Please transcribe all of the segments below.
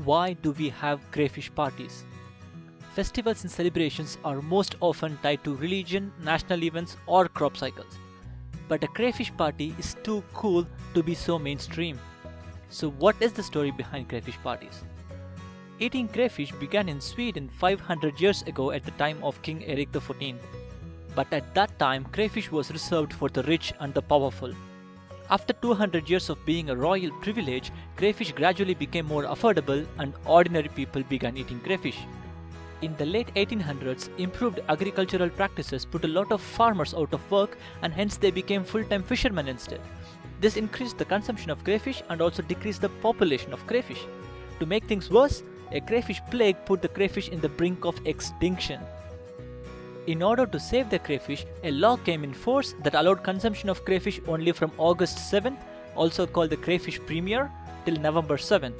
Why do we have crayfish parties? Festivals and celebrations are most often tied to religion, national events, or crop cycles. But a crayfish party is too cool to be so mainstream. So what is the story behind crayfish parties? Eating crayfish began in Sweden 500 years ago at the time of King Erik XIV. But at that time, crayfish was reserved for the rich and the powerful. After 200 years of being a royal privilege, crayfish gradually became more affordable and ordinary people began eating crayfish. In the late 1800s, improved agricultural practices put a lot of farmers out of work and hence they became full-time fishermen instead. This increased the consumption of crayfish and also decreased the population of crayfish. To make things worse, a crayfish plague put the crayfish in the brink of extinction. In order to save the crayfish, a law came in force that allowed consumption of crayfish only from August 7th, also called the crayfish premiere, till November 7th.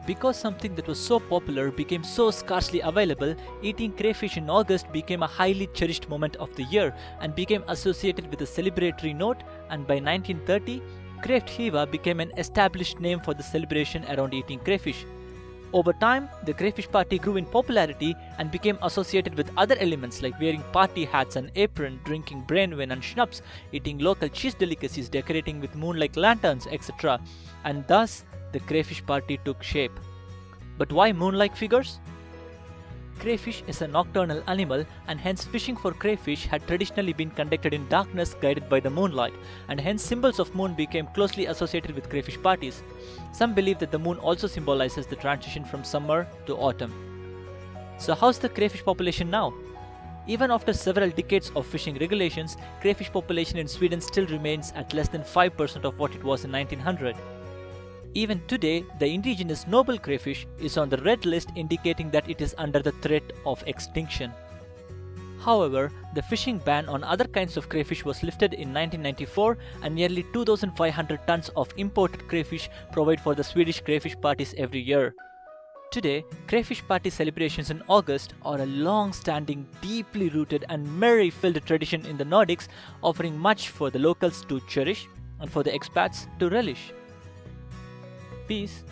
Because something that was so popular became so scarcely available, eating crayfish in August became a highly cherished moment of the year and became associated with a celebratory note, and by 1930, Kräftskiva became an established name for the celebration around eating crayfish. Over time, the crayfish party grew in popularity and became associated with other elements like wearing party hats and apron, drinking brainwine and schnapps, eating local cheese delicacies, decorating with moon-like lanterns, etc. And thus, the crayfish party took shape. But why moon-like figures? Crayfish is a nocturnal animal and hence fishing for crayfish had traditionally been conducted in darkness guided by the moonlight, and hence symbols of moon became closely associated with crayfish parties. Some believe that the moon also symbolizes the transition from summer to autumn. So how's the crayfish population now? Even after several decades of fishing regulations, crayfish population in Sweden still remains at less than 5% of what it was in 1900. Even today, the indigenous noble crayfish is on the red list, indicating that it is under the threat of extinction. However, the fishing ban on other kinds of crayfish was lifted in 1994 and nearly 2,500 tons of imported crayfish provide for the Swedish crayfish parties every year. Today, crayfish party celebrations in August are a long-standing, deeply rooted and merry-filled tradition in the Nordics, offering much for the locals to cherish and for the expats to relish. Peace.